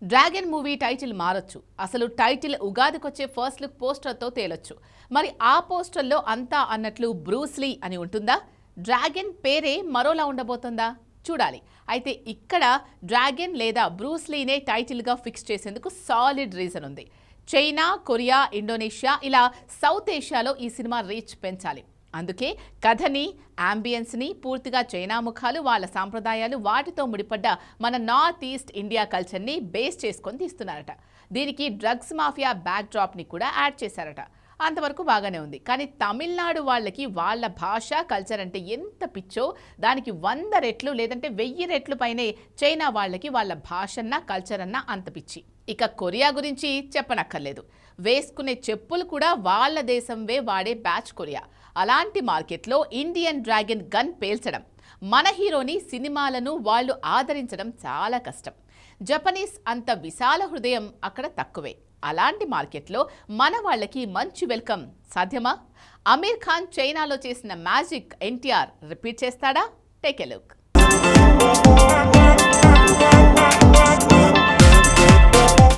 Dragon movie title మారొచ్చు. అసలు title ఉగాదికొచ్చే first look పోస్టర్తో తేలొచ్చు. మరి ఆ పోస్టర్లో అంతా అన్నట్లు బ్రూస్లీ అని ఉంటుందా? డ్రాగన్ పేరే మరోలా ఉండబోతుందా? చూడాలి. అయితే ఇక్కడ డ్రాగన్ లేదా బ్రూస్లీనే టైటిల్గా ఫిక్స్ చేసేందుకు సాలిడ్ రీజన్ ఉంది. చైనా, కొరియా, ఇండోనేషియా ఇలా సౌత్ ఏషియాలో ఈ సినిమా రీచ్ పెంచాలి. అందుకే కథని, అంబియన్స్ని పూర్తిగా చైనా ముఖాలు, వాళ్ళ సాంప్రదాయాలు, వాటితో ముడిపడ్డ మన నార్త్ ఈస్ట్ ఇండియా కల్చర్ని బేస్ చేసుకొని తీస్తున్నారట. దీనికి డ్రగ్స్ మాఫియా బ్యాక్ డ్రాప్ని కూడా యాడ్ చేశారట. అంతవరకు బాగానే ఉంది. కానీ తమిళనాడు వాళ్ళకి వాళ్ళ భాష, కల్చర్ అంటే ఎంత పిచ్చో దానికి 100 రెట్లు లేదంటే 1000 రెట్లు పైనే చైనా వాళ్ళకి వాళ్ళ భాషన్నా కల్చర్ అన్నా అంత పిచ్చి. ఇక కొరియా గురించి చెప్పనక్కర్లేదు. వేసుకునే చెప్పులు కూడా వాళ్ళ దేశంవే వాడే బ్యాచ్ కొరియా. అలాంటి మార్కెట్లో ఇండియన్ డ్రాగన్ గన్ పేల్చడం, మన హీరోని, సినిమాలను వాళ్ళు ఆదరించడం చాలా కష్టం. జపనీస్ అంత విశాల హృదయం అక్కడ తక్కువే. అలాంటి మార్కెట్లో మన వాళ్ళకి మంచి వెల్కమ్ సాధ్యమా? అమీర్ ఖాన్ చైనాలో చేసిన మ్యాజిక్ ఎన్టీఆర్ రిపీట్ చేస్తాడా? Take a look.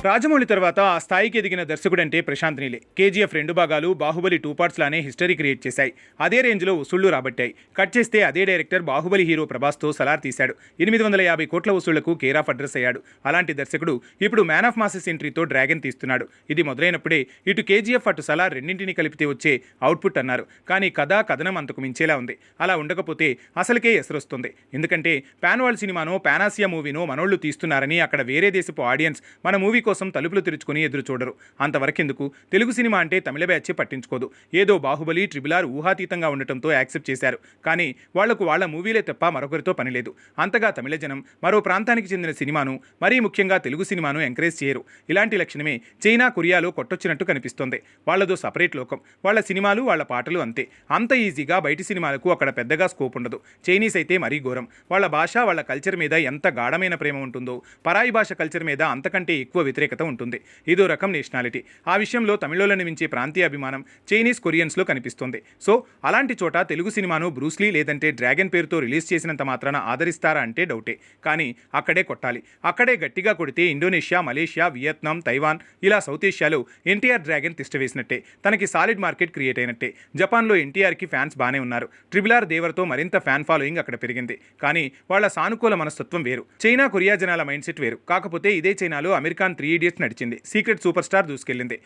రాజమౌళి తర్వాత ఆ స్థాయికి ఎదిగిన దర్శకుడంటే ప్రశాంత్ నీలే. కేజీఎఫ్ 2 భాగాలు బాహుబలి 2 పార్ట్స్ లానే హిస్టరీ క్రియేట్ చేశాయి. అదే రేంజ్లో వసూళ్లు రాబట్టాయి. కట్ చేస్తే అదే డైరెక్టర్ బాహుబలి హీరో ప్రభాస్తో సలార్ తీశాడు. 850 కోట్ల వసూళ్లకు కేర్ ఆఫ్ అడ్రస్ అయ్యాడు. అలాంటి దర్శకుడు ఇప్పుడు మ్యాన్ ఆఫ్ మాసెస్ ఎంట్రీతో డ్రాగన్ తీస్తున్నాడు. ఇది మొదలైనప్పుడే ఇటు కేజీఎఫ్ అటు సలార్ రెండింటిని కలిపితే వచ్చే అవుట్పుట్ అన్నారు. కానీ కథనం అంతకు మించేలా ఉంది. అలా ఉండకపోతే అసలుకే ఎసరొస్తుంది. ఎందుకంటే పాన్ వరల్డ్ సినిమానో, పాన్ ఆసియా మూవీనో మనోళ్లు తీస్తున్నారని అక్కడ వేరే దేశపు ఆడియన్స్ మన మూవీ కోసం తలుపులు తెరుచుకుని ఎదురు చూడరు. అంతవరకెందుకు? తెలుగు సినిమా అంటే తమిళ బ్యాచ్ పట్టించుకోదు. ఏదో బాహుబలి, ట్రిబుల్ ఊహాతీతంగా ఉండటంతో యాక్సెప్ట్ చేశారు. కానీ వాళ్లకు వాళ్ళ మూవీలే తప్ప మరొకరితో పనిలేదు. అంతగా తమిళ జనం మరో ప్రాంతానికి చెందిన సినిమాను, మరీ ముఖ్యంగా తెలుగు సినిమాను ఎంకరేజ్ చేయరు. ఇలాంటి లక్షణమే చైనా, కొరియాలో కొట్టొచ్చినట్టు కనిపిస్తోంది. వాళ్లదో సపరేట్ లోకం. వాళ్ళ సినిమాలు, వాళ్ళ పాటలు అంతే. అంత ఈజీగా బయటి సినిమాలకు అక్కడ పెద్దగా స్కోప్ ఉండదు. చైనీస్ అయితే మరీ ఘోరం. వాళ్ళ భాష, వాళ్ళ కల్చర్ మీద ఎంత గాఢమైన ప్రేమ ఉంటుందో పరాయి భాష కల్చర్ మీద అంతకంటే ఎక్కువ వ్యతిరేకత ఉంటుంది. ఇదో రకం నేషనాలిటీ. ఆ విషయంలో తమిళోలను మించే ప్రాంతీయ అభిమానం చైనీస్, కొరియన్స్లో కనిపిస్తుంది. సో అలాంటి చోట తెలుగు సినిమాను బ్రూస్లీ లేదంటే డ్రాగన్ పేరుతో రిలీజ్ చేసినంత మాత్రాన ఆదరిస్తారా అంటే డౌటే. కానీ అక్కడే కొట్టాలి. అక్కడే గట్టిగా కొడితే ఇండోనేషియా, మలేషియా, వియత్నాం, తైవాన్ ఇలా సౌత్ ఏషియాలో ఎన్టీఆర్ డ్రాగన్ తిష్టవేసినట్టే. తనకి సాలిడ్ మార్కెట్ క్రియేట్ అయినట్టే. జపాన్లో ఎన్టీఆర్కి ఫ్యాన్స్ బానే ఉన్నారు. ట్రిబుల్ ఆర్ దేవర్తో మరింత ఫ్యాన్ ఫాలోయింగ్ అక్కడ పెరిగింది. కానీ వాళ్ళ సానుకూల మనస్తత్వం వేరు. చైనా, కొరియా జనాల మైండ్ సెట్ వేరు. కాకపోతే ఇదే చైనాలో అమీర్ ఖాన్ 3 ఇడియట్స్ నడిచింది. సీక్రెట్ సూపర్ స్టార్ దూసుకెళ్లింది.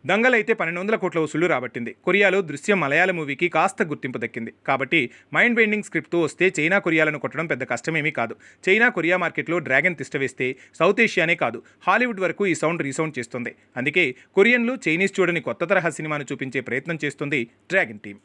దంగల్ అయితే 1200 కోట్ల వసూళ్లు రాబట్టింది. కొరియాలో దృశ్యం మలయాళ మూవీకి కాస్త గుర్తింపు దక్కింది. కాబట్టి మైండ్ బెండింగ్ స్క్రిప్ట్తో వస్తే చైనా, కొరియాలను కొట్టడం పెద్ద కష్టమేమీ కాదు. చైనా, కొరియా మార్కెట్లో డ్రాగన్ తిష్టవేస్తే సౌత్ ఏషియానే కాదు, హాలీవుడ్ వరకు ఈ సౌండ్ రీసౌండ్ చేస్తుంది. అందుకే కొరియన్లు, చైనీస్ చూడని కొత్త తరహా సినిమాను చూపించే ప్రయత్నం చేస్తుంది డ్రాగన్ టీం.